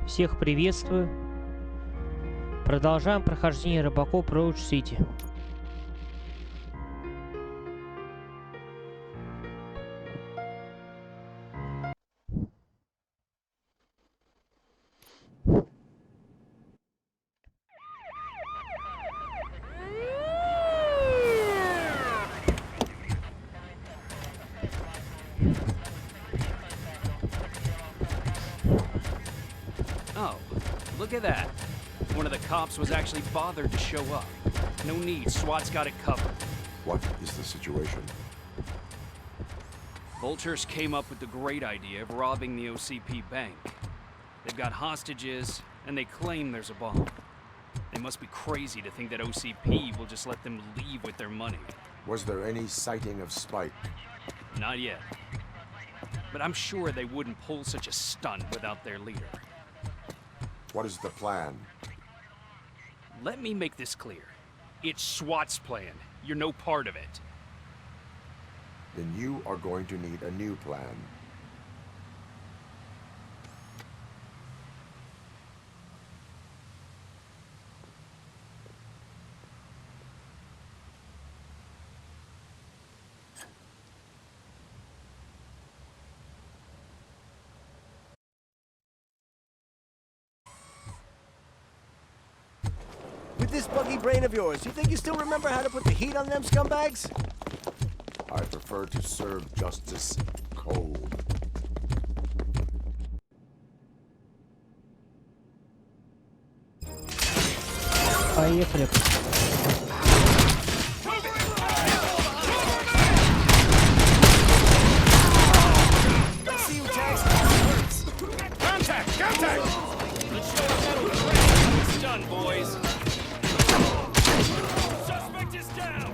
Всех приветствую. Продолжаем прохождение RoboCop Road City. Oh, look at that. One of the cops was actually bothered to show up. No need, SWAT's got it covered. What is the situation? Vultures came up with the great idea of robbing the OCP bank. They've got hostages, and they claim there's a bomb. They must be crazy to think that OCP will just let them leave with their money. Was there any sighting of Spike? Not yet. But I'm sure they wouldn't pull such a stunt without their leader. What is the plan? Let me make this clear. It's SWAT's plan. You're no part of it. Then you are going to need a new plan. With this buggy brain of yours, you think you still remember how to put the heat on them scumbags? I prefer to serve justice cold. Поехали. Contact! Let's show our metal strength. It's done, boys. Suspect is down!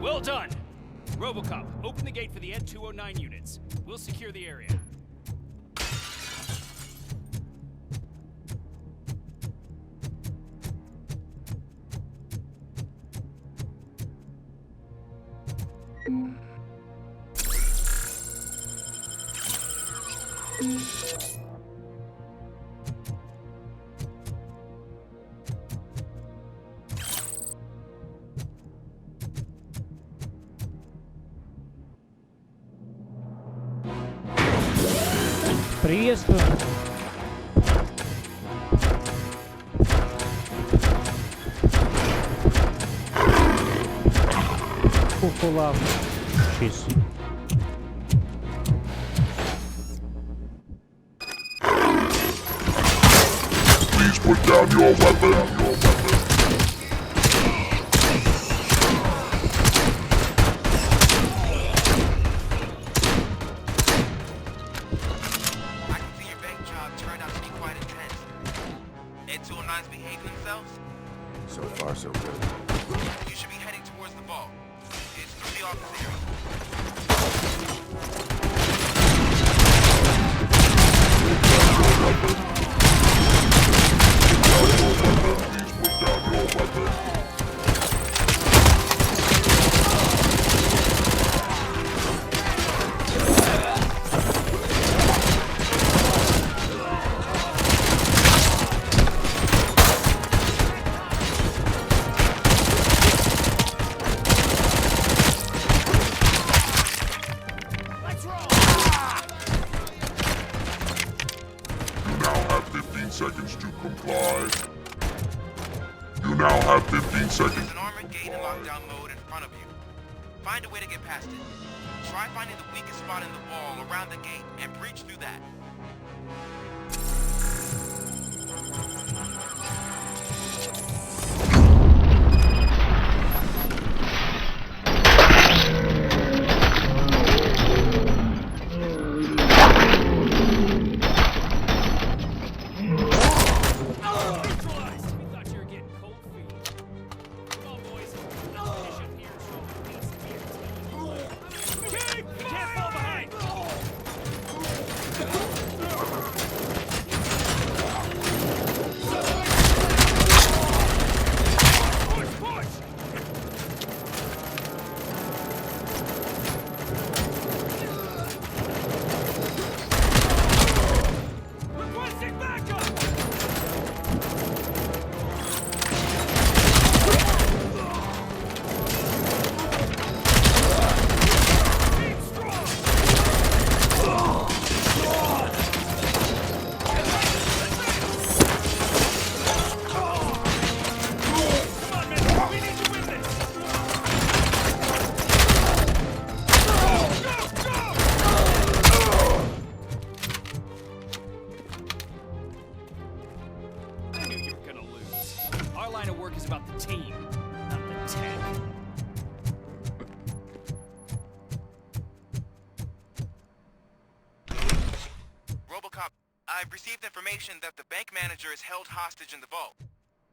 Well done! RoboCop, open the gate for the N209 units. We'll secure the area. Приветствую. Кукула. Чиз. Please put down your weapon. N209's behaving themselves? So far, so good. You should be heading towards the ball. It's through the office area. Please put down your weapon. Find a way to get past it. Try finding the weakest spot in the wall around the gate and breach through that. RoboCop, I've received information that the bank manager is held hostage in the vault.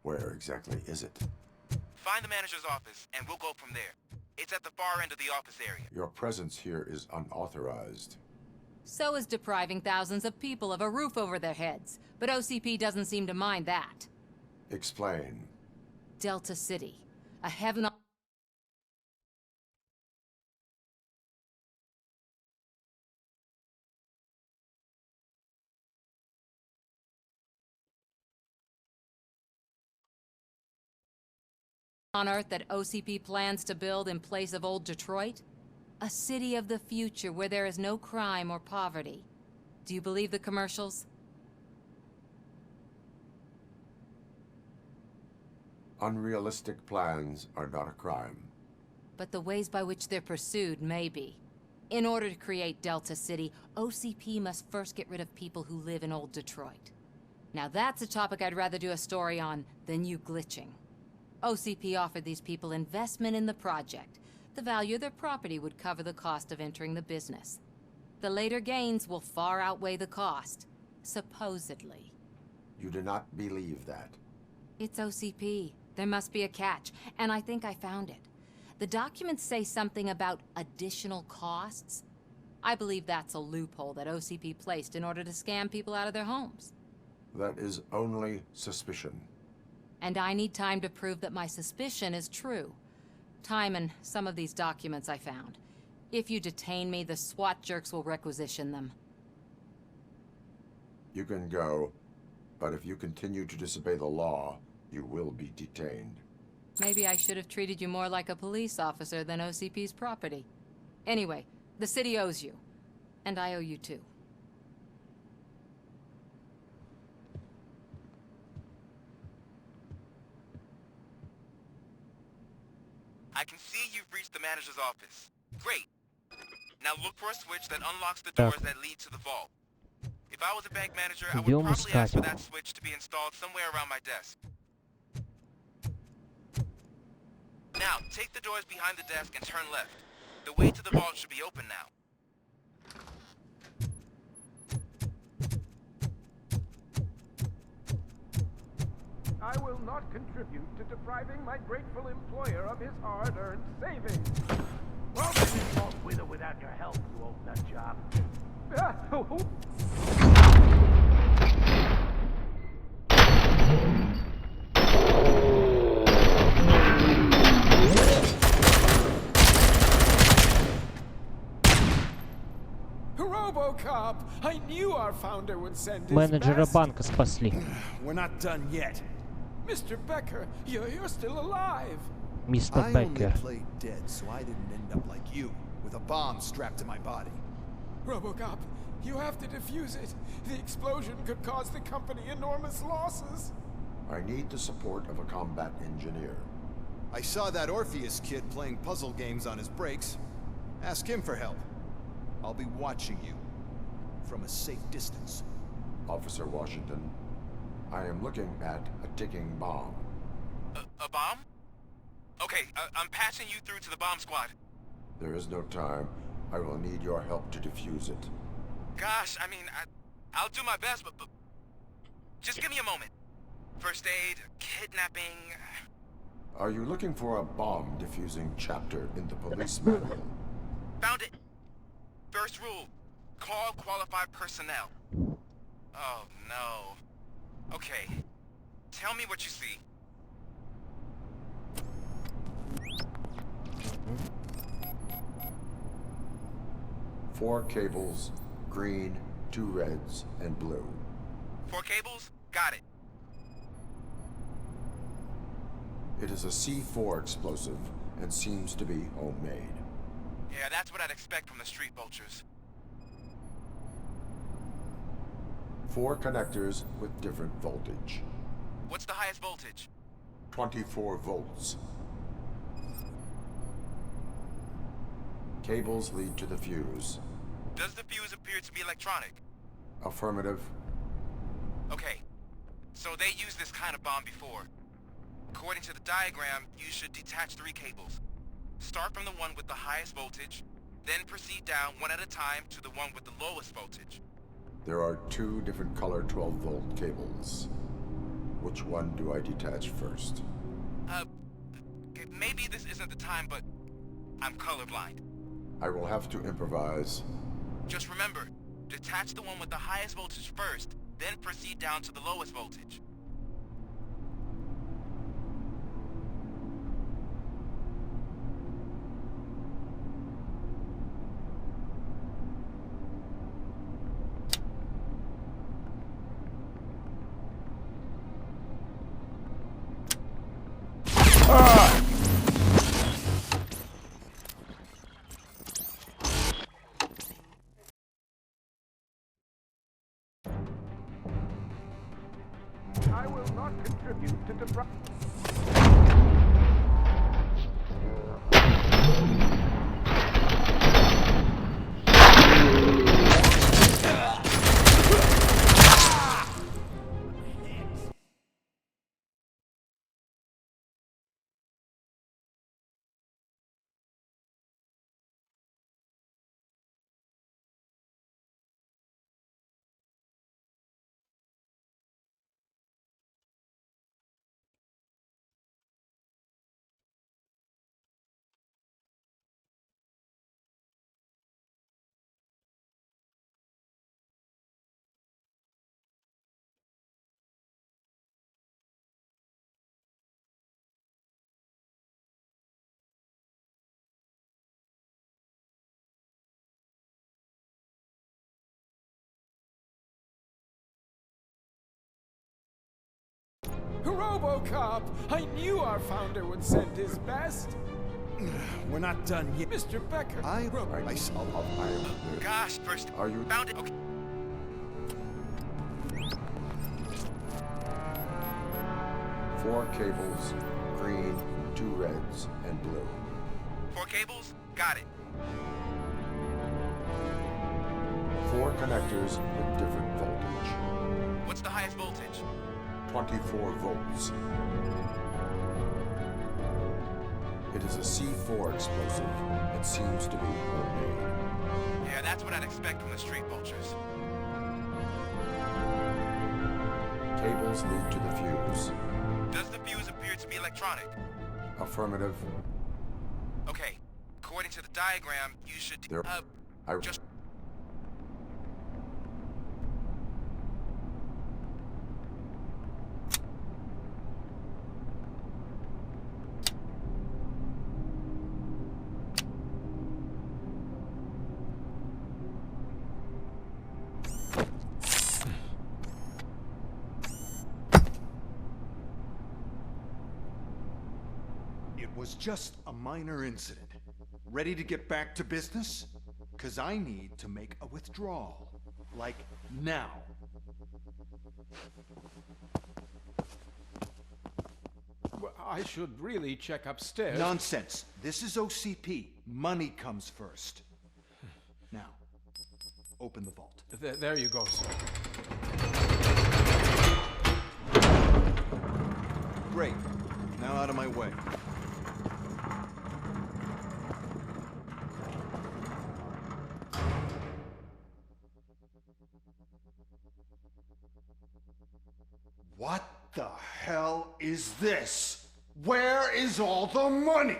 Where exactly is it? Find the manager's office, and we'll go from there. It's at the far end of the office area. Your presence here is unauthorized. So is depriving thousands of people of a roof over their heads. But OCP doesn't seem to mind that. Explain. Delta City. A heaven on Earth that OCP plans to build in place of old Detroit? A city of the future where there is no crime or poverty. Do you believe the commercials? Unrealistic plans are not a crime. But the ways by which they're pursued may be. In order to create Delta City, OCP must first get rid of people who live in old Detroit. Now that's a topic I'd rather do a story on than you glitching. OCP offered these people investment in the project. The value of their property would cover the cost of entering the business. The later gains will far outweigh the cost, supposedly. You do not believe that. It's OCP. There must be a catch, and I think I found it. The documents say something about additional costs. I believe that's a loophole that OCP placed in order to scam people out of their homes. That is only suspicion. And I need time to prove that my suspicion is true. Time and some of these documents I found. If you detain me, the SWAT jerks will requisition them. You can go, but if you continue to disobey the law, you will be detained. Maybe I should have treated you more like a police officer than OCP's property. Anyway, the city owes you. And I owe you too. I can see you've reached the manager's office. Great. Now look for a switch that unlocks the doors that lead to the vault. If I was a bank manager, I would Идем probably ask for искать. that switch to be installed somewhere around my desk. Now, take the doors behind the desk and turn left. The way to the vault should be open now. I will not contribute to depriving my grateful employer of his hard-earned savings. Well, then it won't with or without your help, you old nut job. RoboCop! I knew our founder would send his Менеджера best. банка спасли. We're not done yet. Mr. Becker, you're still alive. Мистер I only Беккер. played dead, so I didn't end up like you, with a bomb strapped to my body. RoboCop, you have to defuse it. The explosion could cause the company enormous losses. I need the support of a combat engineer. I saw that Orpheus kid playing puzzle games on his breaks. Ask him for help. I'll be watching you from a safe distance. Officer Washington, I am looking at a ticking bomb. A bomb? Okay, I'm passing you through to the bomb squad. There is no time. I will need your help to defuse it. Gosh, I mean, I'll do my best, but just give me a moment. First aid, kidnapping... Are you looking for a bomb defusing chapter in the police manual? Found it. First rule, call qualified personnel. Oh, no. Okay, tell me what you see. Four cables, green, 2 reds, and blue. 4 cables? Got it. It is a C4 explosive and seems to be homemade. Yeah, that's what I'd expect from the street vultures. 4 connectors with different voltage. What's the highest voltage? 24 volts. Cables lead to the fuse. Does the fuse appear to be electronic? Affirmative. Okay, so they used this kind of bomb before. According to the diagram, you should detach 3 cables. Start from the one with the highest voltage, then proceed down one at a time to the one with the lowest voltage. There are 2 different color 12-volt cables. Which one do I detach first? Maybe this isn't the time, but I'm colorblind. I will have to improvise. Just remember, detach the one with the highest voltage first, then proceed down to the lowest voltage. I will not contribute to RoboCop! I knew our founder would send his best. We're not done yet. Mr. Becker. I Gosh, first... Are you... Found it. Okay. Four cables, green, 2 reds, and blue. 4 cables? Got it. 4 connectors with different voltage. What's the highest voltage? 24 volts. It is a C4 explosive and seems to be homemade. Yeah, that's what I'd expect from the street vultures. Cables lead to the fuse. Does the fuse appear to be electronic? Affirmative. Okay. According to the diagram, you should... just... It was just a minor incident. Ready to get back to business? 'Cause I need to make a withdrawal. Like, now. Well, I should really check upstairs. Nonsense. This is OCP. Money comes first. Now, open the vault. There you go, sir. Great. Now out of my way. What the hell is this? Where is all the money?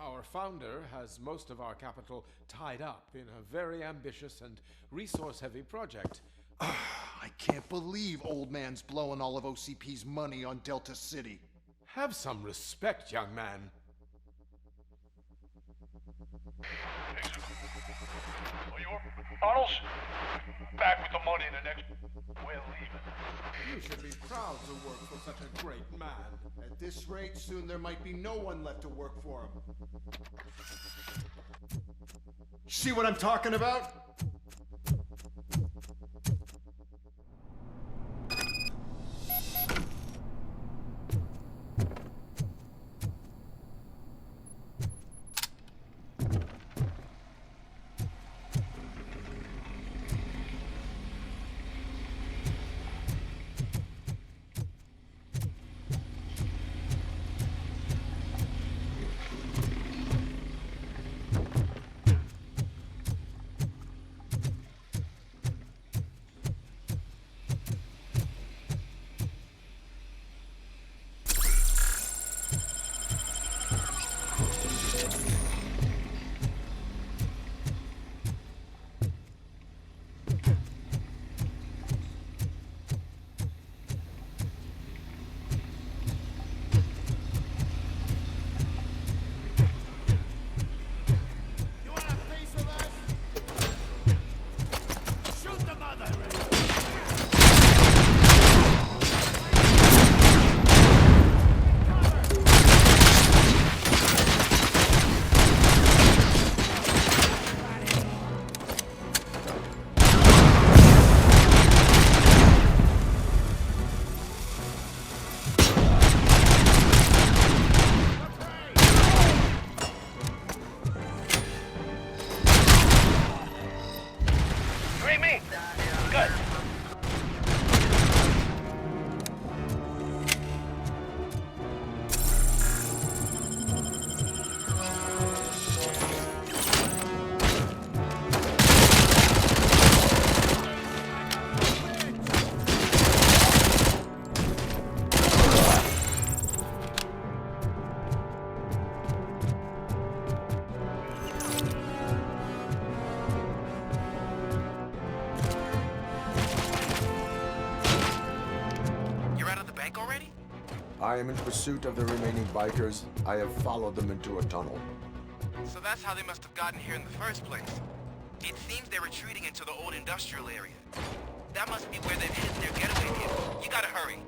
Our founder has most of our capital tied up in a very ambitious and resource-heavy project. I can't believe old man's blowing all of OCP's money on Delta City. Have some respect, young man. Arnold's back with the money in the next. We're leaving. You should be proud to work for such a great man. At this rate, soon there might be no one left to work for him. See what I'm talking about? I am in pursuit of the remaining bikers. I have followed them into a tunnel. So that's how they must have gotten here in the first place. It seems they're retreating into the old industrial area. That must be where they've hidden their getaway vehicle. You gotta hurry.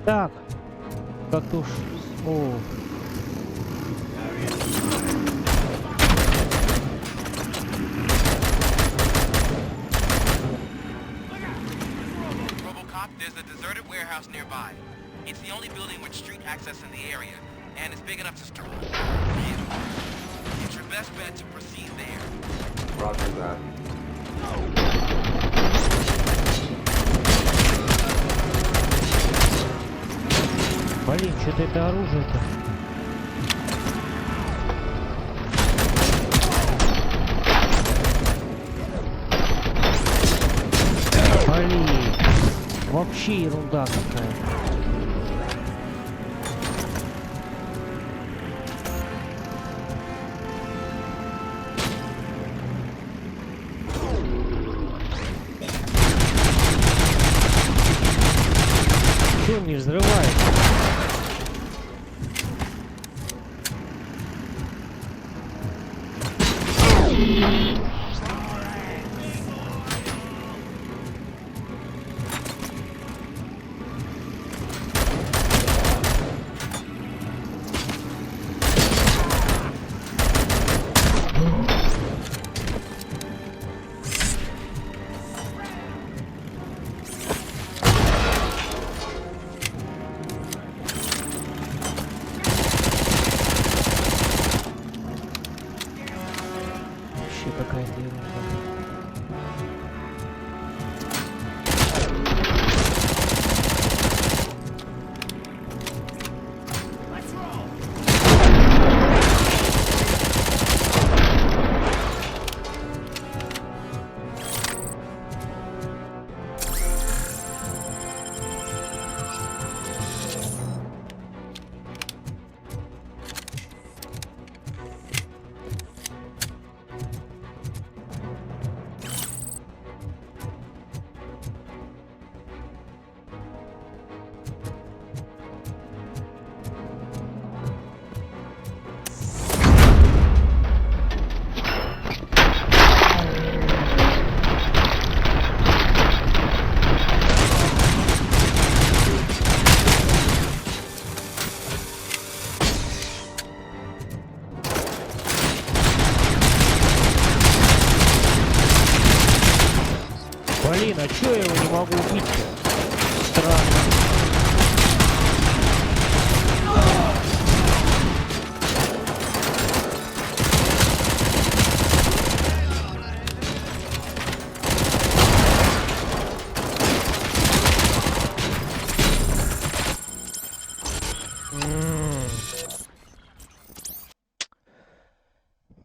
Так, как-то уж... О, RoboCop, there's a deserted warehouse nearby. It's the only building with street access in the area, and it's big enough to store. It's your best bet to proceed there. Roger that. Блин, что-то это оружие-то. Блин, вообще ерунда какая-то. Чё он не взрывается? Вообще какая-то ерунда. Блин, а чё я его не могу убить-то? Странно.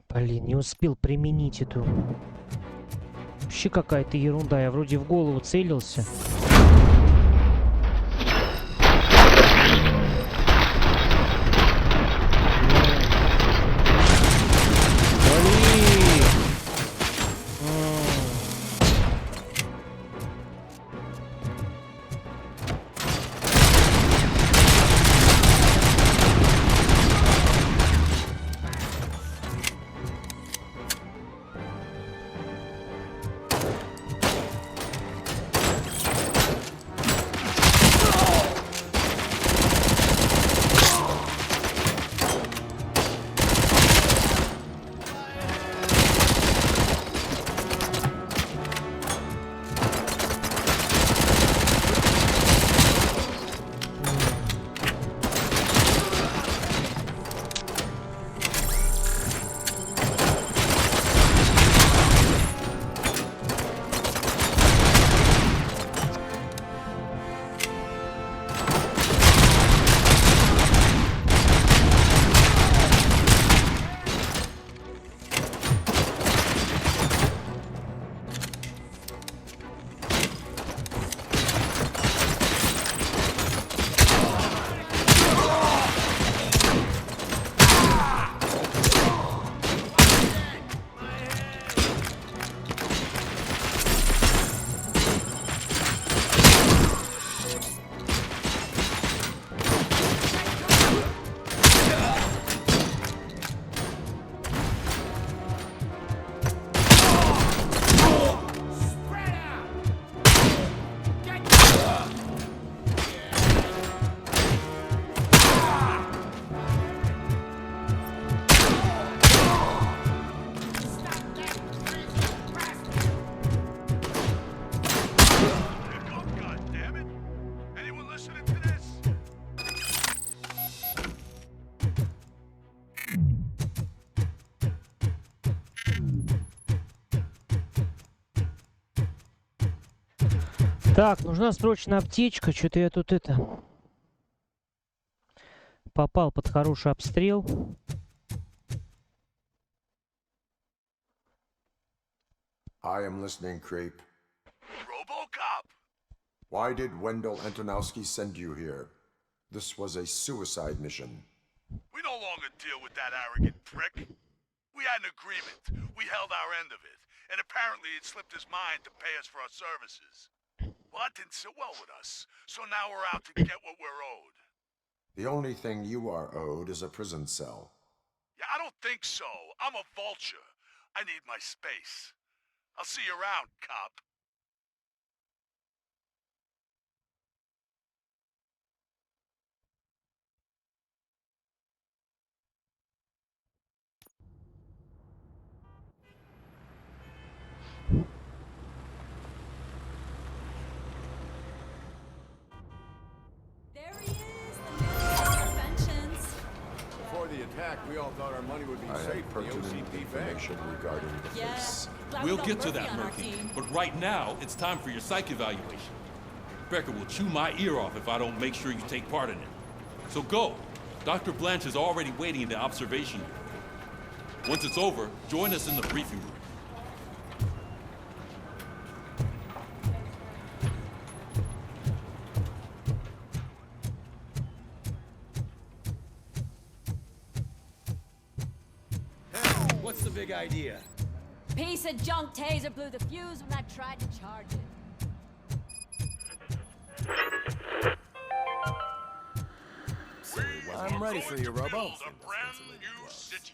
Блин, не успел применить эту. Вообще какая-то ерунда. Я вроде в голову целился. Блин. Так, нужна срочно аптечка. Что-то я тут попал под хороший обстрел. I am listening, Creep. RoboCop! Why did Wendell Antonowski send you here? This was a suicide mission. We no longer deal with that arrogant prick. We had an agreement. We held our end of it. And apparently it slipped his mind to pay us for our services. Well, that didn't sit well with us. So now we're out to get what we're owed. The only thing you are owed is a prison cell. Yeah, I don't think so. I'm a vulture. I need my space. I'll see you around, cop. There he is, the man of inventions. Before the attack, we all thought our money would be I safe have in the pertinent OCP bank. information regarding the Yeah. case. Glad We'll we got get to Murphy that, on our Murphy. team. But right now, it's time for your psych evaluation. Becker will chew my ear off if I don't make sure you take part in it. So go. Dr. Blanche is already waiting in the observation room. Once it's over, join us in the briefing room. What's the big idea? Piece of junk taser blew the fuse when I tried to charge it. I'm ready for you, Robo. A brand new city.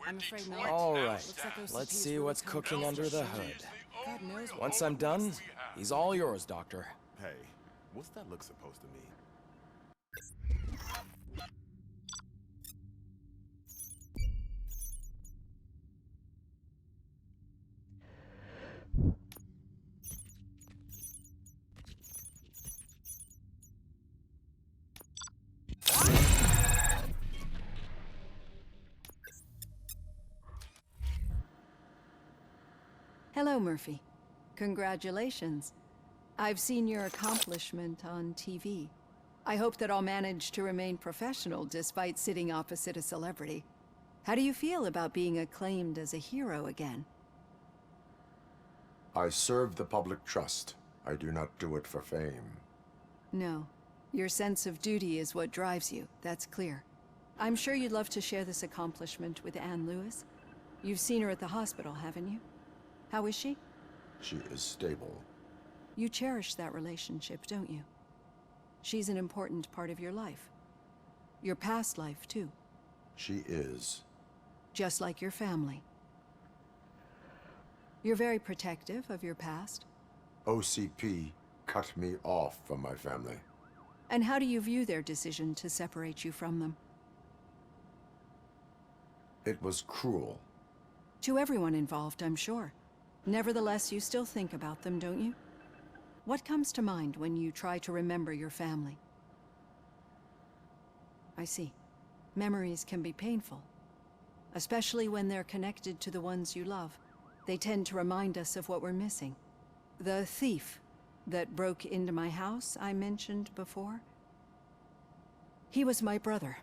I'm afraid not. All right, Looks like OCP let's is see really what's coming. cooking under the hood. God knows what. Once I'm done, he's all yours, Doctor. Hey, what's that look supposed to mean? Hello, Murphy. Congratulations. I've seen your accomplishment on TV. I hope that I'll manage to remain professional despite sitting opposite a celebrity. How do you feel about being acclaimed as a hero again? I serve the public trust. I do not do it for fame. No. Your sense of duty is what drives you, that's clear. I'm sure you'd love to share this accomplishment with Anne Lewis. You've seen her at the hospital, haven't you? How is she? She is stable. You cherish that relationship, don't you? She's an important part of your life. Your past life, too. She is. Just like your family. You're very protective of your past. OCP cut me off from my family. And how do you view their decision to separate you from them? It was cruel. To everyone involved, I'm sure. Nevertheless, you still think about them, don't you? What comes to mind when you try to remember your family? I see. Memories can be painful, especially when they're connected to the ones you love. They tend to remind us of what we're missing. The thief that broke into my house I mentioned before? He was my brother.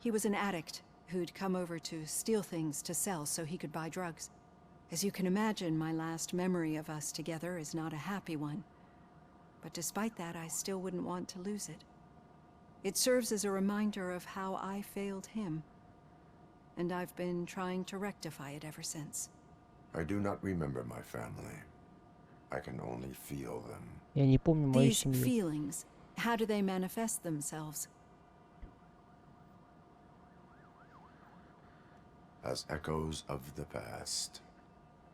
He was an addict who'd come over to steal things to sell so he could buy drugs. As you can imagine, my last memory of us together is not a happy one. But despite that, I still wouldn't want to lose it. It serves as a reminder of how I failed him. And I've been trying to rectify it ever since. I do not remember my family. I can only feel them. Я не помню мою These семью. feelings, how do they manifest themselves? As echoes of the past.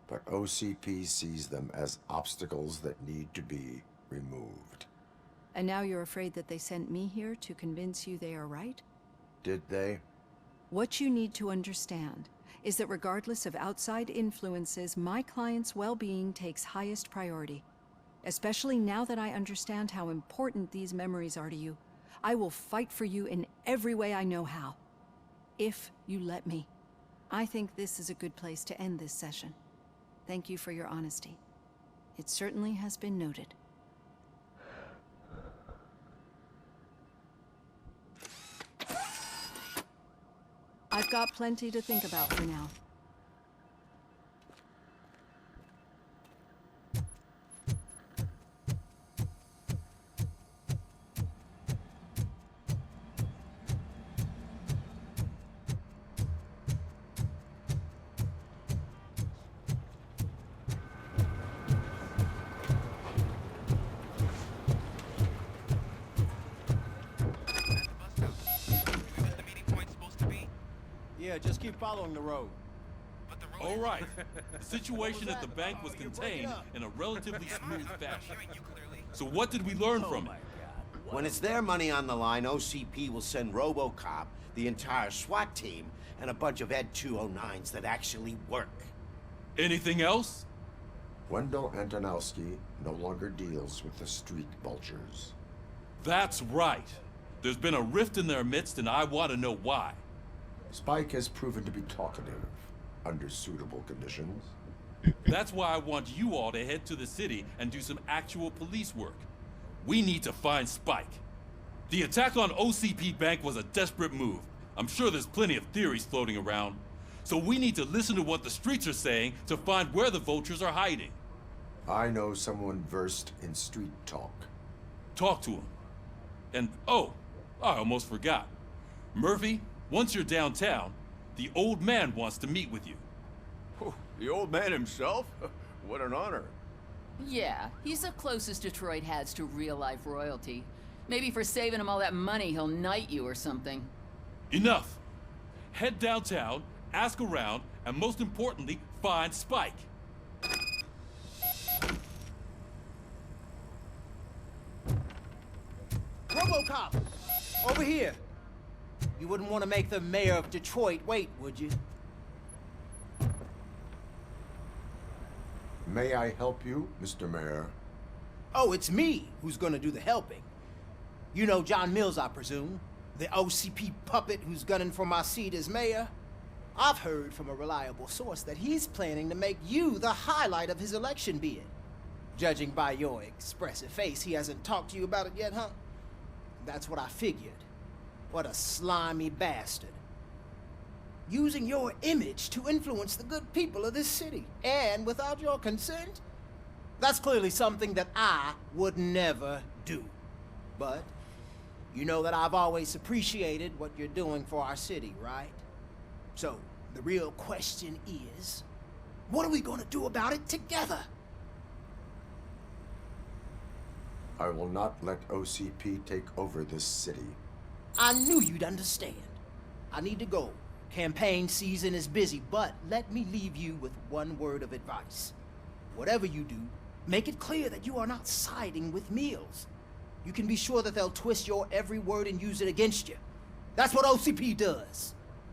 But OCP sees them as obstacles that need to be removed. And now you're afraid that they sent me here to convince you they are right? Did they? What you need to understand is that regardless of outside influences, my client's well-being takes highest priority. Especially now that I understand how important these memories are to you. I will fight for you in every way I know how. If you let me. I think this is a good place to end this session. Thank you for your honesty. It certainly has been noted. I've got plenty to think about for now. Yeah, just keep following the road. All right. The situation at the bank was contained in a relatively smooth fashion. So what did we learn from it? When it's their money on the line, OCP will send RoboCop, the entire SWAT team, and a bunch of Ed 209s that actually work. Anything else? Wendell Antonowski no longer deals with the street vultures. That's right. There's been a rift in their midst, and I want to know why. Spike has proven to be talkative under suitable conditions. That's why I want you all to head to the city and do some actual police work. We need to find Spike. The attack on OCP Bank was a desperate move. I'm sure there's plenty of theories floating around. So we need to listen to what the streets are saying to find where the vultures are hiding. I know someone versed in street talk. Talk to him. And, oh, I almost forgot. Murphy, once you're downtown, the old man wants to meet with you. Oh, the old man himself? What an honor. Yeah, he's the closest Detroit has to real-life royalty. Maybe for saving him all that money, he'll knight you or something. Enough! Head downtown, ask around, and most importantly, find Spike. RoboCop! Over here! You wouldn't want to make the mayor of Detroit wait, would you? May I help you, Mr. Mayor? Oh, it's me who's gonna do the helping. You know John Mills, I presume? The OCP puppet who's gunning for my seat as mayor? I've heard from a reliable source that he's planning to make you the highlight of his election bid. Judging by your expressive face, he hasn't talked to you about it yet, huh? That's what I figured. What a slimy bastard. Using your image to influence the good people of this city, and without your consent? That's clearly something that I would never do. But you know that I've always appreciated what you're doing for our city, right? So, the real question is, what are we gonna do about it together? I will not let OCP take over this city. I knew you'd understand. I need to go. Campaign season is busy, but let me leave you with one word of advice. Whatever you do, make it clear that you are not siding with Mills. You can be sure that they'll twist your every word and use it against you. That's what OCP does.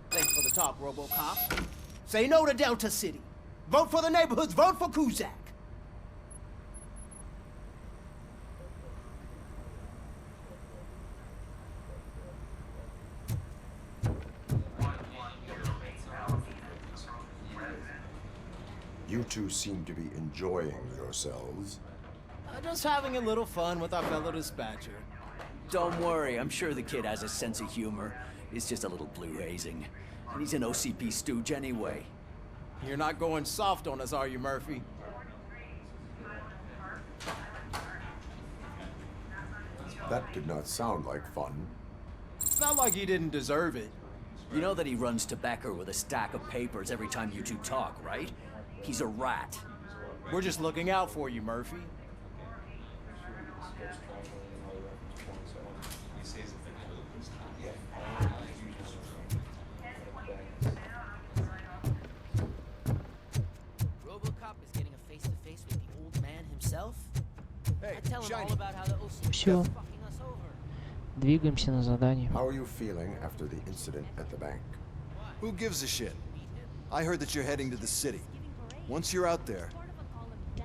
Thanks for the talk, RoboCop. Say no to Delta City. Vote for the neighborhoods. Vote for Kuzak. You two seem to be enjoying yourselves. Just having a little fun with our fellow dispatcher. Don't worry, I'm sure the kid has a sense of humor. It's just a little blue hazing. And he's an OCP stooge anyway. You're not going soft on us, are you, Murphy? That did not sound like fun. It's not like he didn't deserve it. You know that he runs to Becker with a stack of papers every time you two talk, right? He's a rat. We're just looking out for you, Murphy. RoboCop is getting a face-to-face with the old man himself. Hey, I tell him all Shiny. about how the OCP Всё. is fucking us over. Двигаемся на задание. How are you feeling after the incident at the bank? Who gives a shit? I heard that you're heading to the city. Once you're out there,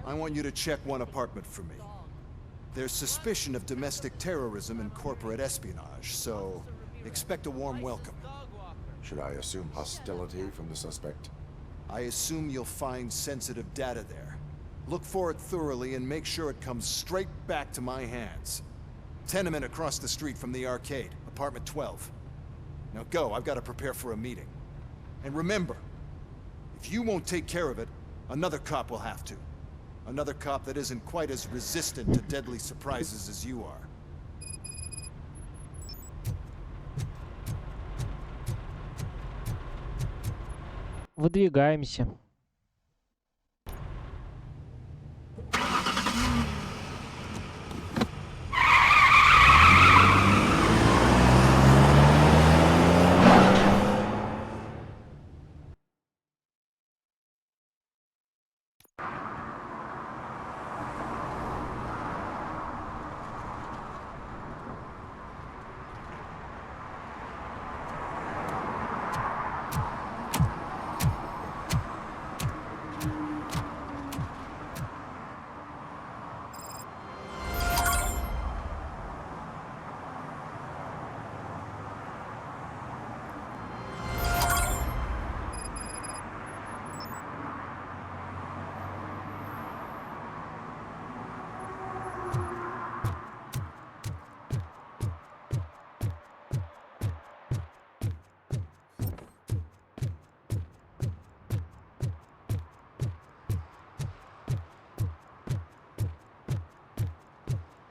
I want you to check one apartment for me. There's suspicion of domestic terrorism and corporate espionage, so expect a warm welcome. Should I assume hostility from the suspect? I assume you'll find sensitive data there. Look for it thoroughly and make sure it comes straight back to my hands. Tenement across the street from the arcade, apartment 12. Now go, I've got to prepare for a meeting. And remember, if you won't take care of it, another cop will have to. Another cop that isn't quite as resistant to deadly surprises as you are. Выдвигаемся.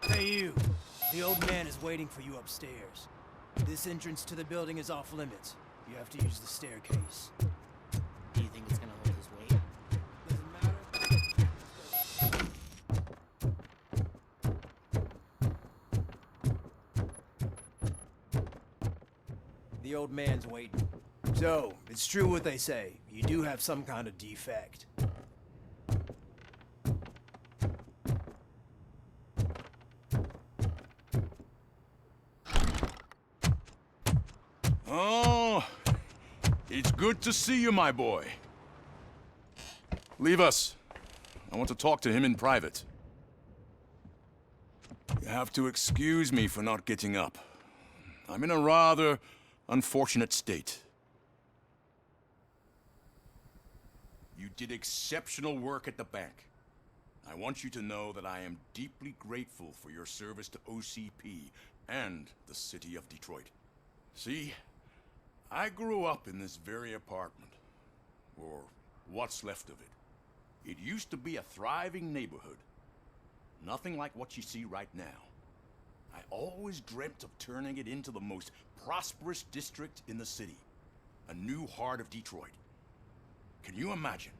Hey you, the old man is waiting for you upstairs. This entrance to the building is off limits. You have to use the staircase. Do you think it's gonna hold his weight? The old man's waiting. So, it's true what they say. You do have some kind of defect. Oh, it's good to see you, my boy. Leave us. I want to talk to him in private. You have to excuse me for not getting up. I'm in a rather unfortunate state. You did exceptional work at the bank. I want you to know that I am deeply grateful for your service to OCP and the city of Detroit. See, I grew up in this very apartment, or what's left of it. It used to be a thriving neighborhood. Nothing like what you see right now. I always dreamt of turning it into the most prosperous district in the city. A new heart of Detroit. Can you imagine?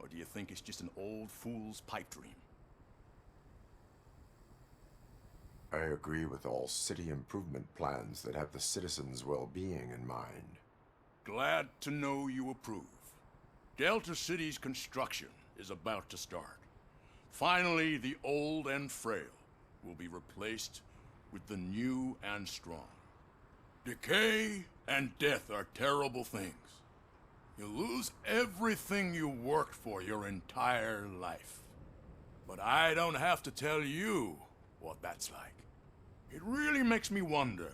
Or do you think it's just an old fool's pipe dream? I agree with all city improvement plans that have the citizens' well-being in mind. Glad to know you approve. Delta City's construction is about to start. Finally, the old and frail will be replaced with the new and strong. Decay and death are terrible things. You lose everything you worked for your entire life. But I don't have to tell you what that's like. It really makes me wonder,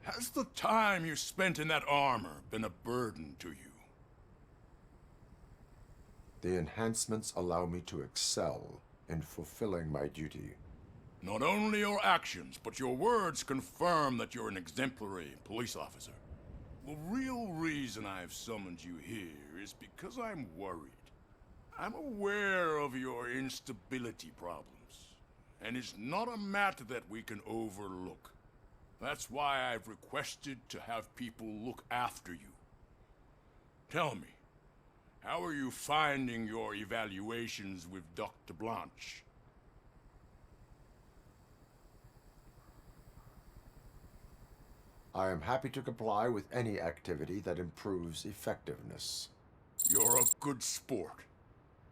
has the time you spent in that armor been a burden to you? The enhancements allow me to excel in fulfilling my duty. Not only your actions, but your words confirm that you're an exemplary police officer. The real reason I've summoned you here is because I'm worried. I'm aware of your instability problems, and it's not a matter that we can overlook. That's why I've requested to have people look after you. Tell me, how are you finding your evaluations with Dr. Blanche? I am happy to comply with any activity that improves effectiveness. You're a good sport.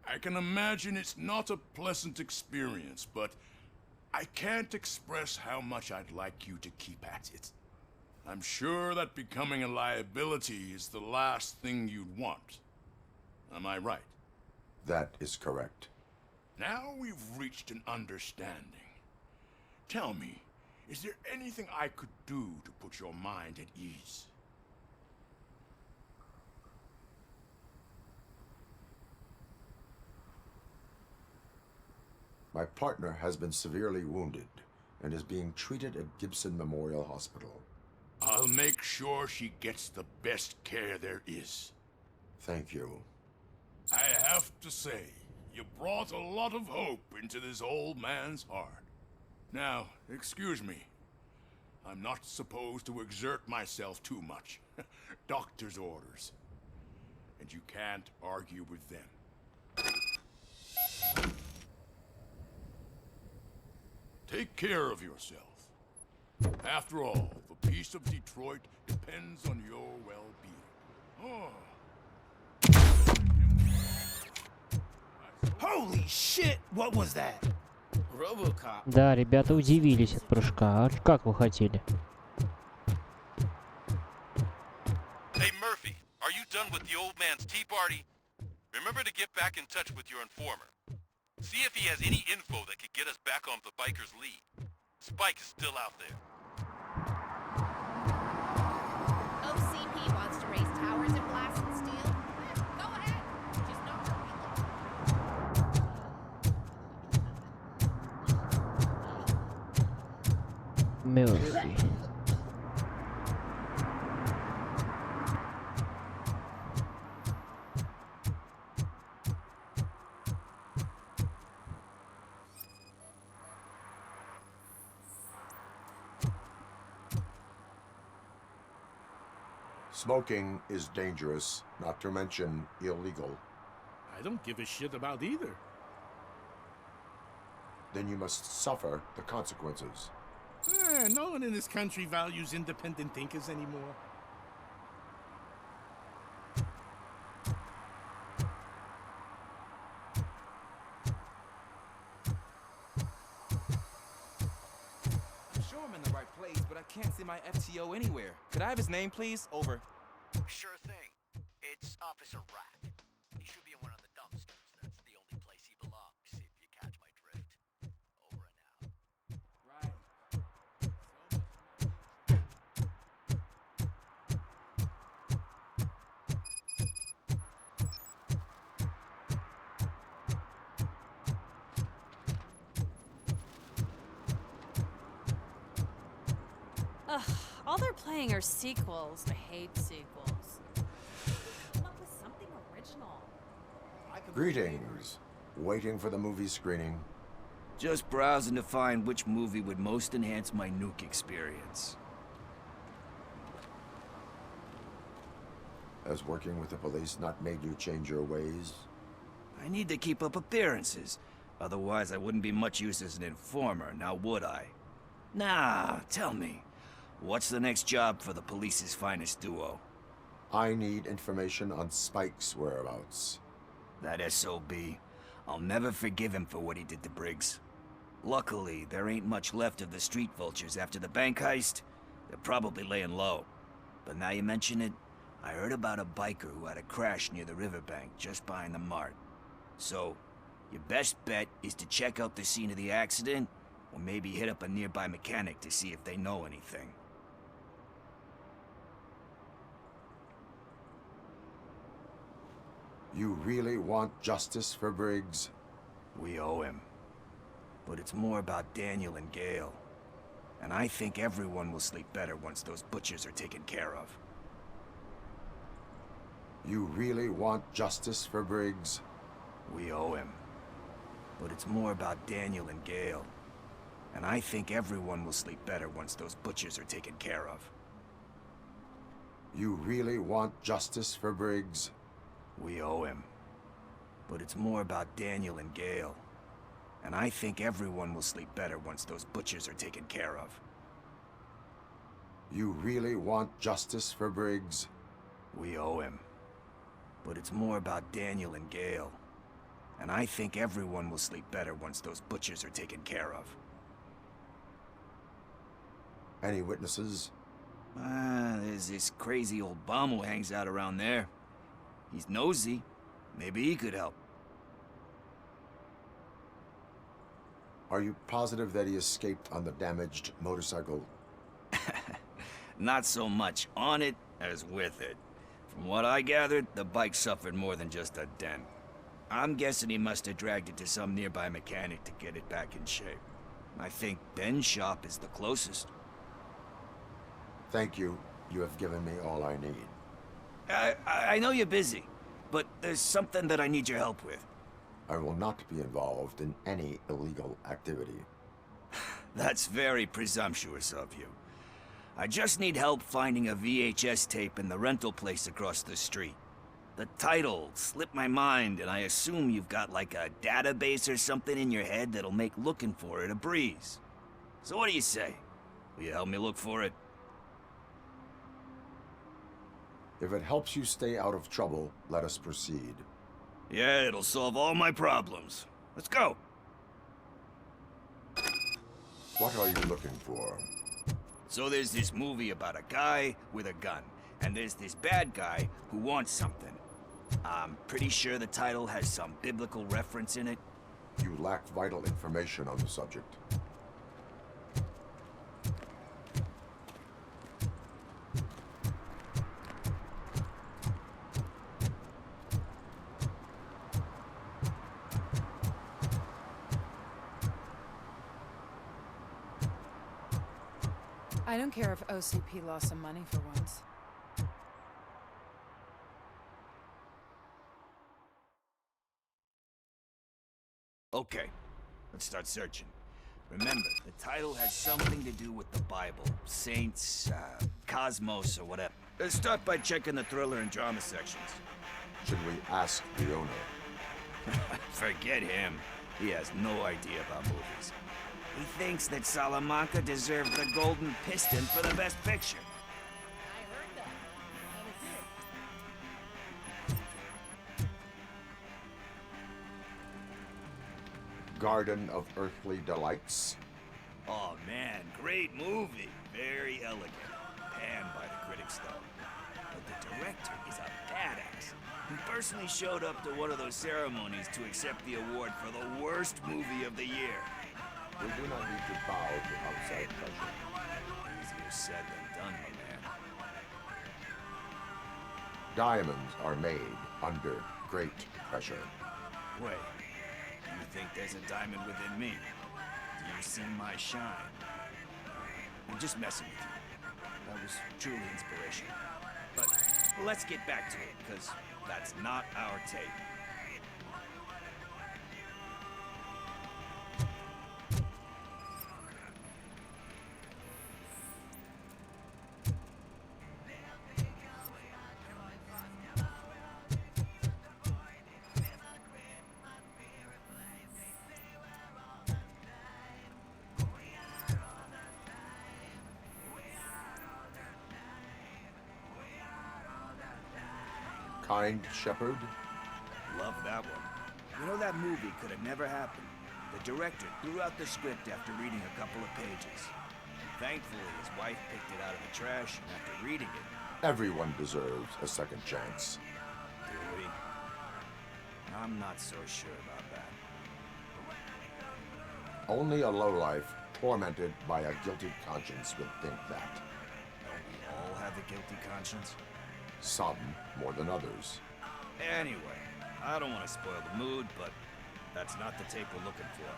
I can imagine it's not a pleasant experience, but I can't express how much I'd like you to keep at it. I'm sure that becoming a liability is the last thing you'd want. Am I right? That is correct. Now we've reached an understanding. Tell me, is there anything I could do to put your mind at ease? My partner has been severely wounded and is being treated at Gibson Memorial Hospital. I'll make sure she gets the best care there is. Thank you. I have to say, you brought a lot of hope into this old man's heart. Now, excuse me. I'm not supposed to exert myself too much. Doctor's orders. And you can't argue with them. Take care of yourself. After all, the peace of Detroit depends on your well-being. Oh. Holy shit! What was that? RoboCop. Да, ребята удивились от прыжка. А как вы хотели? Hey Murphy, are you done with the old man's tea party? Remember to get back in touch with your informer. See if he has any info that could get us back on the biker's lead. Spike is still out there. OCP wants to raise towers and blast and steel. Go ahead. Just don't Мёртвый. Smoking is dangerous, not to mention illegal. I don't give a shit about either. Then you must suffer the consequences. No one in this country values independent thinkers anymore. I'm sure I'm in the right place, but I can't see my FTO anywhere. Could I have his name, please? Over. Sure thing. It's Officer Rat. He should be in one of the dumpsters. That's the only place he belongs, if you catch my drift. Over and out. Right. Ugh, all they're playing are sequels. I hate sequels. Come up with something original. Greetings. Waiting for the movie screening. Just browsing to find which movie would most enhance my nuke experience. Has working with the police not made you change your ways? I need to keep up appearances. Otherwise, I wouldn't be much use as an informer, now would I? Nah, tell me. What's the next job for the police's finest duo? I need information on Spike's whereabouts. That SOB. I'll never forgive him for what he did to Briggs. Luckily, there ain't much left of the street vultures after the bank heist. They're probably laying low. But now you mention it, I heard about a biker who had a crash near the riverbank just behind the mart. So, your best bet is to check out the scene of the accident, or maybe hit up a nearby mechanic to see if they know anything. You really want justice for Briggs? We owe him. But it's more about Daniel and Gale. And I think everyone will sleep better once those butchers are taken care of. You really want justice for Briggs? We owe him. But it's more about Daniel and Gale. And I think everyone will sleep better once those butchers are taken care of. You really want justice for Briggs? We owe him. But it's more about Daniel and Gale. And I think everyone will sleep better once those butchers are taken care of. You really want justice for Briggs? We owe him. But it's more about Daniel and Gale. And I think everyone will sleep better once those butchers are taken care of. Any witnesses? There's this crazy old bum who hangs out around there. He's nosy. Maybe he could help. Are you positive that he escaped on the damaged motorcycle? Not so much on it as with it. From what I gathered, the bike suffered more than just a dent. I'm guessing he must have dragged it to some nearby mechanic to get it back in shape. I think Ben's shop is the closest. Thank you. You have given me all I need. I know you're busy, but there's something that I need your help with. I will not be involved in any illegal activity. That's very presumptuous of you. I just need help finding a VHS tape in the rental place across the street. The title slipped my mind, and I assume you've got like a database or something in your head that'll make looking for it a breeze. So what do you say? Will you help me look for it? If it helps you stay out of trouble, let us proceed. Yeah, it'll solve all my problems. Let's go. What are you looking for? So there's this movie about a guy with a gun, and there's this bad guy who wants something. I'm pretty sure the title has some biblical reference in it. You lack vital information on the subject. I don't care if OCP lost some money for once. Okay, let's start searching. Remember, the title has something to do with the Bible, saints, cosmos, or whatever. Let's start by checking the thriller and drama sections. Should we ask the owner? Forget him. He has no idea about movies. He thinks that Salamanca deserved the Golden Piston for the Best Picture. Garden of Earthly Delights. Oh man, great movie. Very elegant. Panned by the critics though. But the director is a badass. He personally showed up to one of those ceremonies to accept the award for the worst movie of the year. We do not need to bow to outside pressure. Easier said than done, my man. Diamonds are made under great pressure. Wait, you think there's a diamond within me? Do you see my shine? I'm just messing with you. That was truly inspirational. But let's get back to it, because that's not our tape. Kind Shepherd? Love that one. You know, that movie could have never happened. The director threw out the script after reading a couple of pages. Thankfully, his wife picked it out of the trash, and after reading it... Everyone deserves a second chance. Do we? I'm not so sure about that. Only a lowlife tormented by a guilty conscience would think that. Don't we all have a guilty conscience? Some more than others. Anyway, I don't want to spoil the mood, but that's not the tape we're looking for.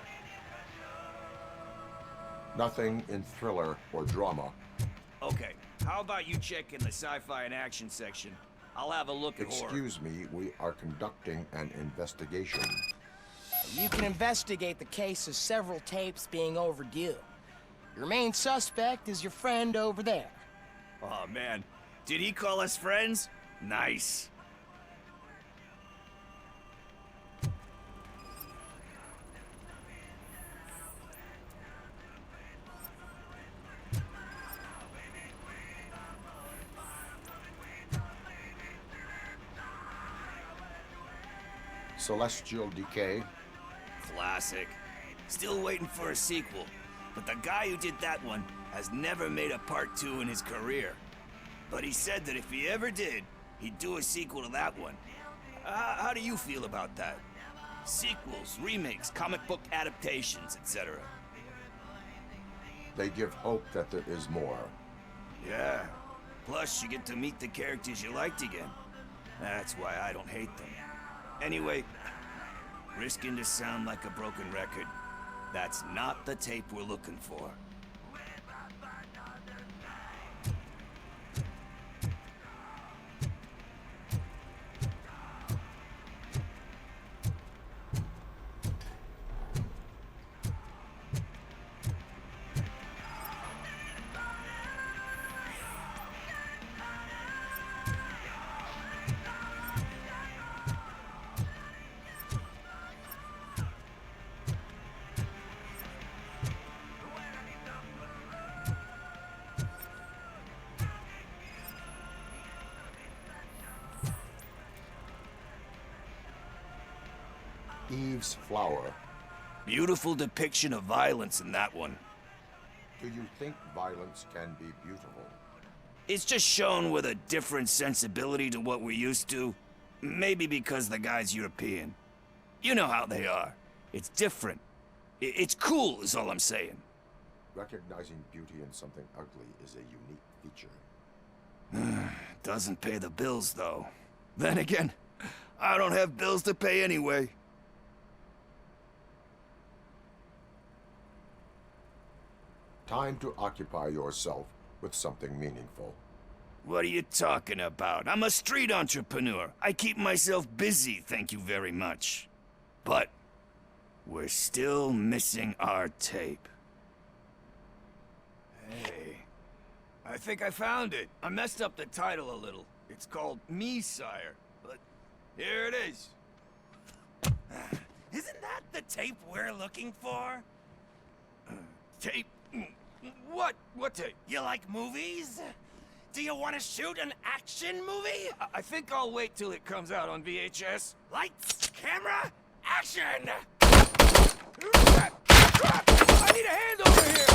Nothing in thriller or drama. Okay, how about you check in the sci-fi and action section? I'll have a look at horror. Excuse me, we are conducting an investigation. You can investigate the case of several tapes being overdue. Your main suspect is your friend over there. Oh man, did he call us friends? Nice. Celestial Decay. Classic. Still waiting for a sequel, but the guy who did that one has never made a part 2 in his career. But he said that if he ever did, he'd do a sequel to that one. How do you feel about that? Sequels, remakes, comic book adaptations, etc. They give hope that there is more. Yeah. Plus, you get to meet the characters you liked again. That's why I don't hate them. Anyway, risking to sound like a broken record, that's not the tape we're looking for. Eve's Flower. Beautiful depiction of violence in that one. Do you think violence can be beautiful? It's just shown with a different sensibility to what we're used to. Maybe because the guy's European. You know how they are. It's different. It's cool, is all I'm saying. Recognizing beauty in something ugly is a unique feature. Doesn't pay the bills, though. Then again, I don't have bills to pay anyway. Time to occupy yourself with something meaningful. What are you talking about? I'm a street entrepreneur. I keep myself busy, thank you very much. But we're still missing our tape. Hey, I think I found it. I messed up the title a little. It's called Me, Sire, but here it is. Isn't that the tape we're looking for? Tape? What? What tape? You like movies? Do you want to shoot an action movie? I think I'll wait till it comes out on VHS. Lights, camera, action! I need a hand over here!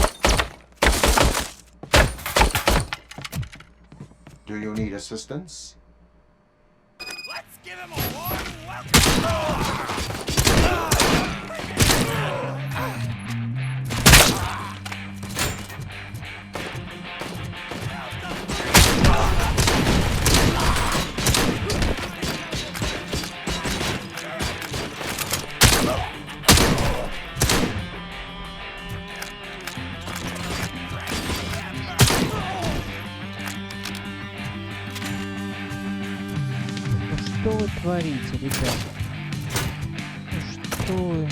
Do you need assistance? Let's give him a warm welcome! Что вы творите, ребята? Ну что вы?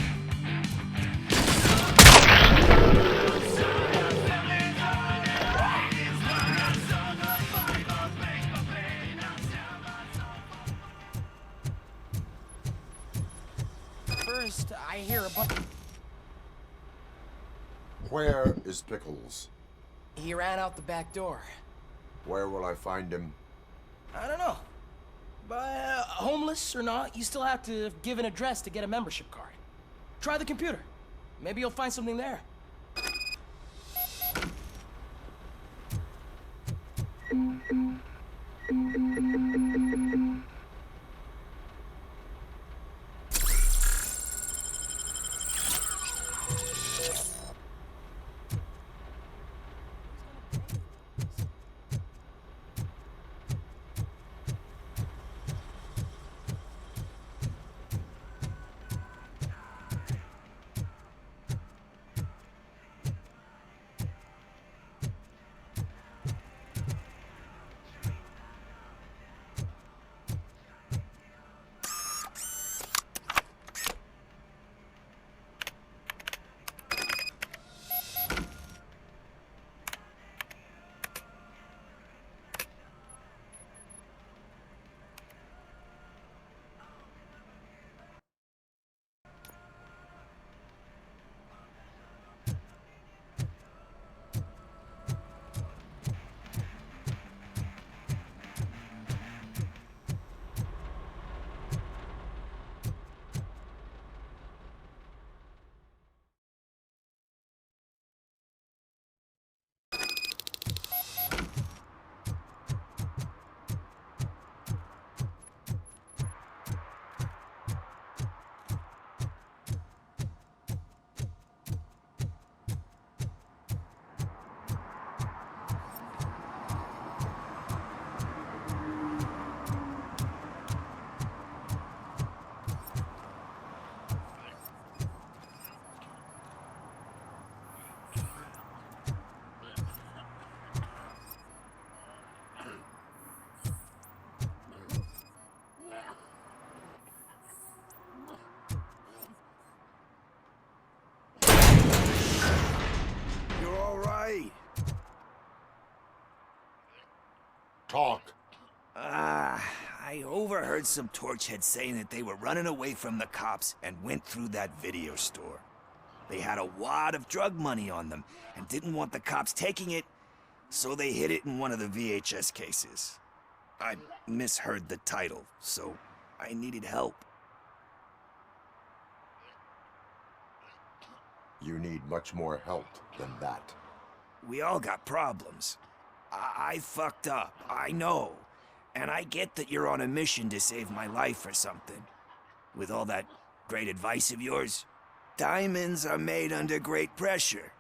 First, I hear a bunch. Where is Pickles? He ran out the back door. Where will I find him? I don't know. But homeless or not, you still have to give an address to get a membership card. Try the computer. Maybe you'll find something there. Talk. I overheard some torchheads saying that they were running away from the cops and went through that video store. They had a wad of drug money on them and didn't want the cops taking it, so they hid it in one of the VHS cases. I misheard the title, so I needed help. You need much more help than that. We all got problems. I fucked up, I know. And I get that you're on a mission to save my life or something. With all that great advice of yours, diamonds are made under great pressure.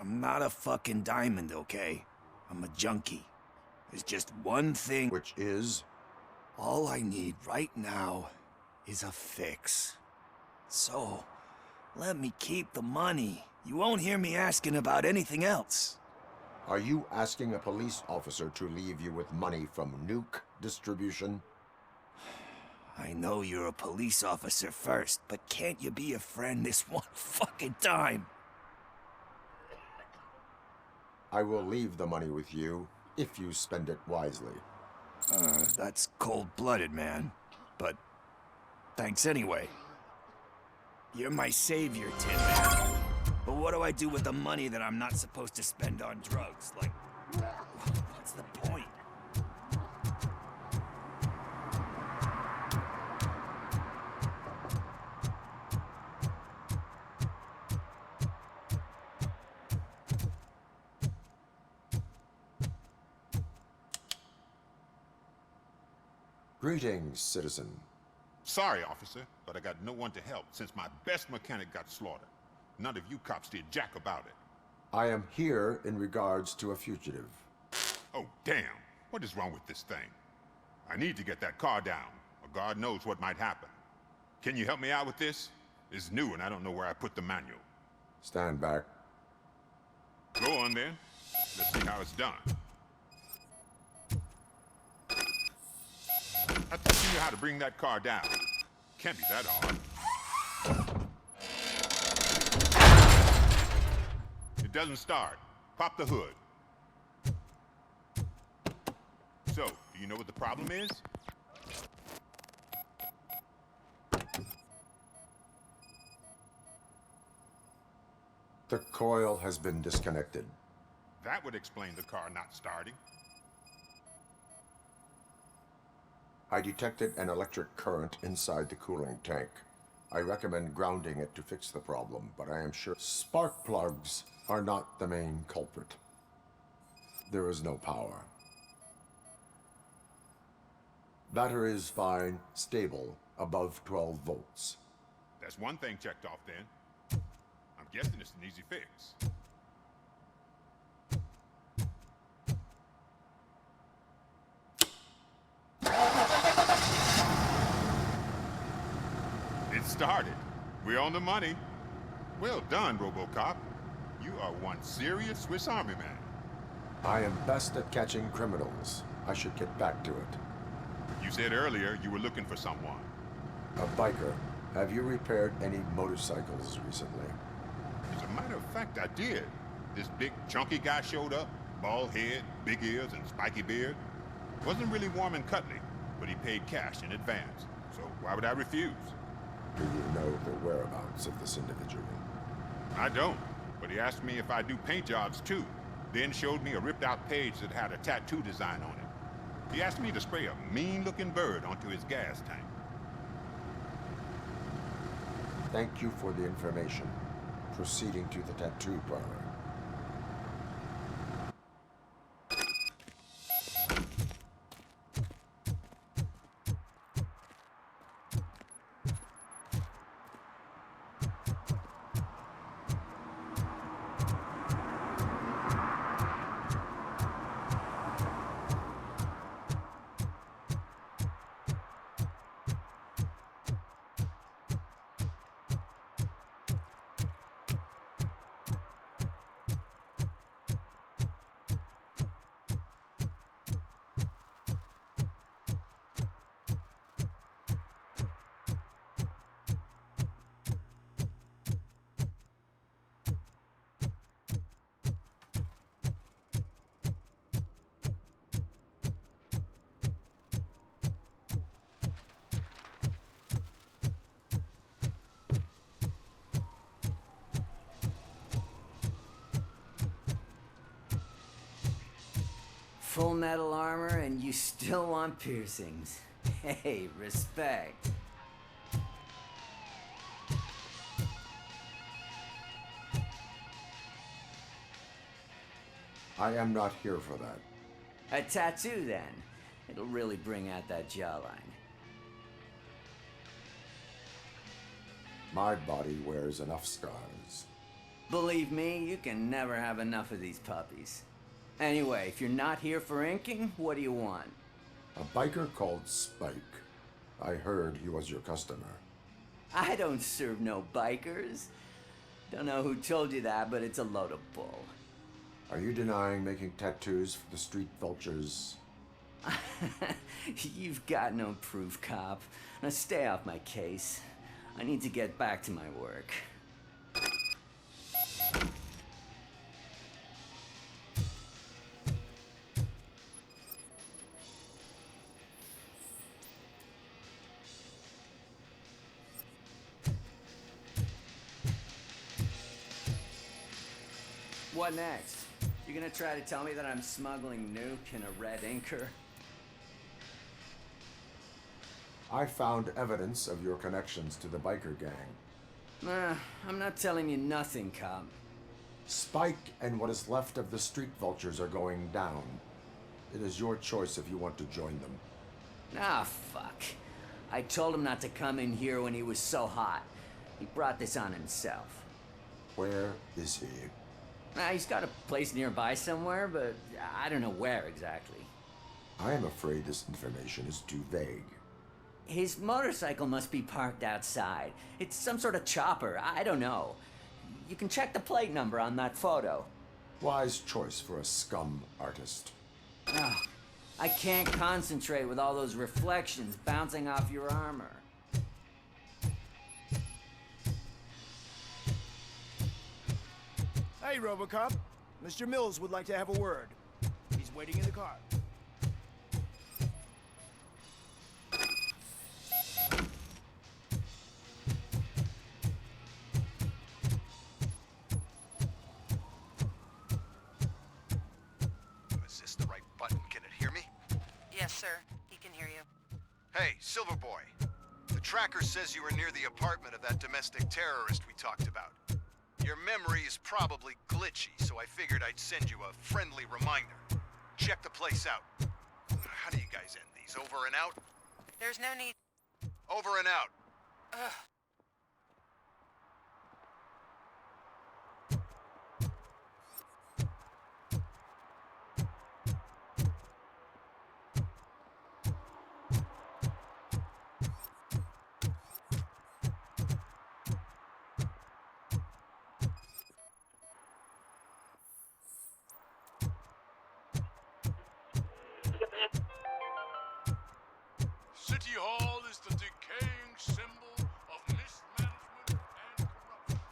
I'm not a fucking diamond, okay? I'm a junkie. There's just one thing... Which is? All I need right now is a fix. So, let me keep the money. You won't hear me asking about anything else. Are you asking a police officer to leave you with money from nuke distribution? I know you're a police officer first, but can't you be a friend this one fucking time? I will leave the money with you if you spend it wisely. That's cold-blooded, man. But thanks anyway. You're my savior, Tin Man. But what do I do with the money that I'm not supposed to spend on drugs? Like, what's the point? Greetings, citizen. Sorry, officer, but I got no one to help since my best mechanic got slaughtered. None of you cops did jack about it. I am here in regards to a fugitive. Oh, damn. What is wrong with this thing? I need to get that car down, or God knows what might happen. Can you help me out with this? It's new and I don't know where I put the manual. Stand back. Go on then. Let's see how it's done. I teach you how to bring that car down. Can't be that hard. It doesn't start. Pop the hood. So, do you know what the problem is? The coil has been disconnected. That would explain the car not starting. I detected an electric current inside the cooling tank. I recommend grounding it to fix the problem, but I am sure spark plugs are not the main culprit. There is no power. Battery is fine, stable, above 12 volts. That's one thing checked off then. I'm guessing it's an easy fix. It started. We're on the money. Well done, RoboCop. You are one serious Swiss Army man. I am best at catching criminals. I should get back to it. You said earlier you were looking for someone. A biker. Have you repaired any motorcycles recently? As a matter of fact, I did. This big, chunky guy showed up. Bald head, big ears, and spiky beard. Wasn't really warm and cuddly, but he paid cash in advance. So why would I refuse? Do you know the whereabouts of this individual? I don't, but he asked me if I do paint jobs too. Then showed me a ripped-out page that had a tattoo design on it. He asked me to spray a mean-looking bird onto his gas tank. Thank you for the information. Proceeding to the tattoo parlor. Full metal armor and you still want piercings. Hey, respect. I am not here for that. A tattoo, then. It'll really bring out that jawline. My body wears enough scars. Believe me, you can never have enough of these puppies. Anyway, if you're not here for inking, what do you want? A biker called Spike. I heard he was your customer. I don't serve no bikers. Don't know who told you that, but it's a load of bull. Are you denying making tattoos for the street vultures? You've got no proof, cop. Now stay off my case. I need to get back to my work. What next? You gonna try to tell me that I'm smuggling nuke in a red inker? I found evidence of your connections to the biker gang. I'm not telling you nothing, cop. Spike and what is left of the street vultures are going down. It is your choice if you want to join them. Ah, fuck. I told him not to come in here when he was so hot. He brought this on himself. Where is he? He's got a place nearby somewhere, but I don't know where exactly. I am afraid this information is too vague. His motorcycle must be parked outside. It's some sort of chopper. I don't know. You can check the plate number on that photo. Wise choice for a scum artist. I can't concentrate with all those reflections bouncing off your armor. Hey, RoboCop. Mr. Mills would like to have a word. He's waiting in the car. Is this the right button? Can it hear me? Yes, sir. He can hear you. Hey, Silverboy. The tracker says you were near the apartment of that domestic terrorist we talked about. Your memory is probably glitchy, so I figured I'd send you a friendly reminder. Check the place out. How do you guys end these? Over and out? There's no need. Over and out. Ugh. City Hall is the decaying symbol of mismanagement and corruption.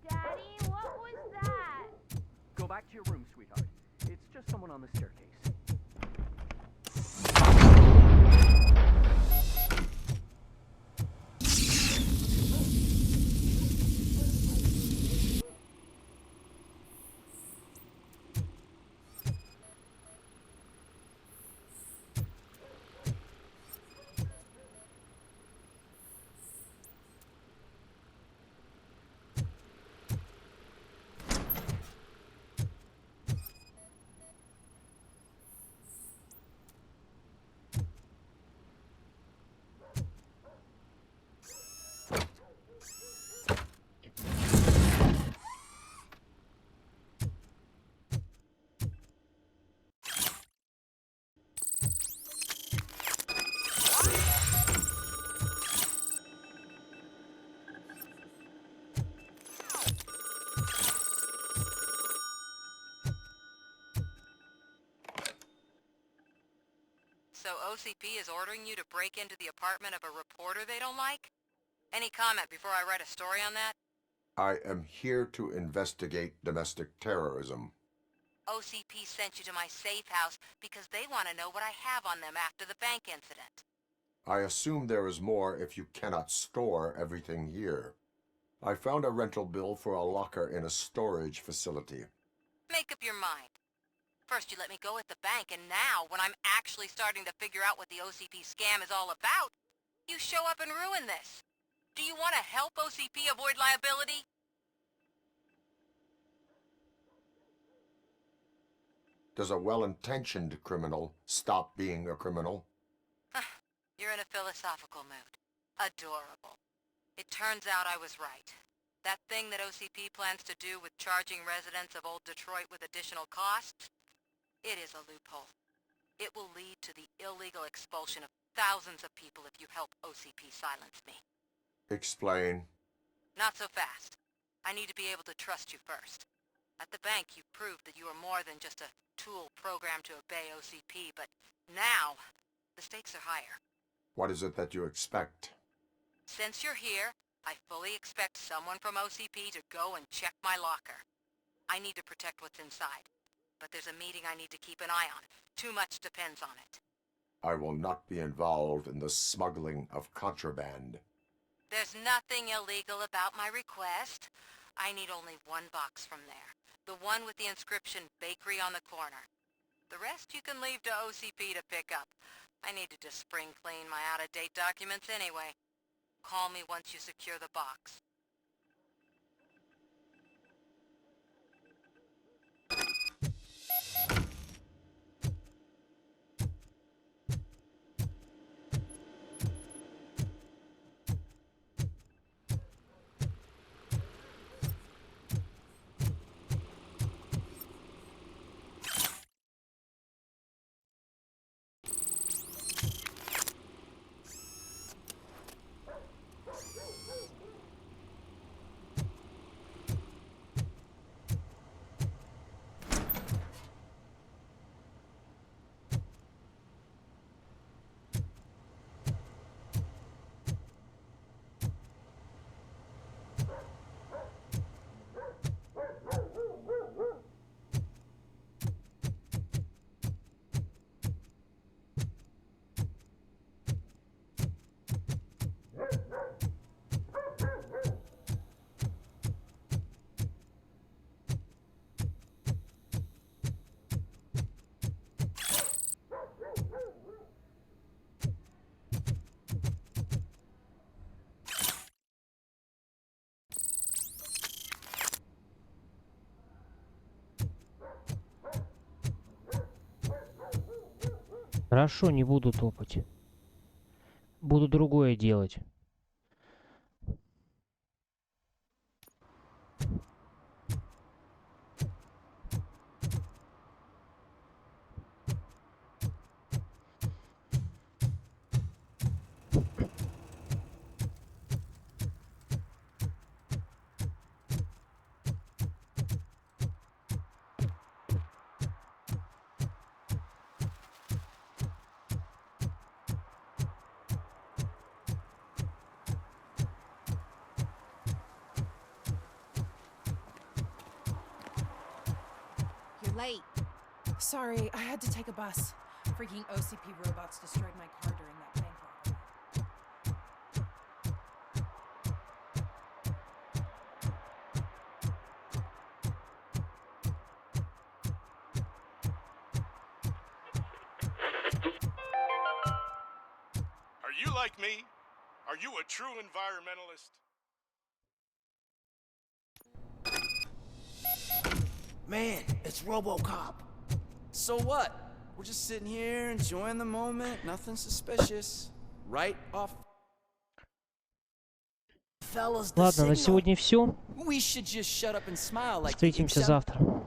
Daddy, what was that? Go back to your room, sweetheart. It's just someone on the staircase. OCP is ordering you to break into the apartment of a reporter they don't like? Any comment before I write a story on that? I am here to investigate domestic terrorism. OCP sent you to my safe house because they want to know what I have on them after the bank incident. I assume there is more if you cannot store everything here. I found a rental bill for a locker in a storage facility. Make up your mind. First you let me go at the bank, and now, when I'm actually starting to figure out what the OCP scam is all about, you show up and ruin this. Do you want to help OCP avoid liability? Does a well-intentioned criminal stop being a criminal? You're in a philosophical mood. Adorable. It turns out I was right. That thing that OCP plans to do with charging residents of Old Detroit with additional costs? It is a loophole. It will lead to the illegal expulsion of thousands of people if you help OCP silence me. Explain. Not so fast. I need to be able to trust you first. At the bank, you proved that you are more than just a tool programmed to obey OCP, but now, the stakes are higher. What is it that you expect? Since you're here, I fully expect someone from OCP to go and check my locker. I need to protect what's inside, but there's a meeting I need to keep an eye on. Too much depends on it. I will not be involved in the smuggling of contraband. There's nothing illegal about my request. I need only one box from there. The one with the inscription Bakery on the corner. The rest you can leave to OCP to pick up. I need to just spring clean my out-of-date documents anyway. Call me once you secure the box. Хорошо, не буду топать. Буду другое делать. Late. Sorry, I had to take a bus. Freaking OCP robots destroyed my car during that bank robbery. Are you like me? Are you a true environmentalist? Man, it's RoboCop. So what? We're just sitting here enjoying the moment, nothing suspicious. Right off. Ладно, на сегодня все. We should just shut up and smile like Встретимся завтра.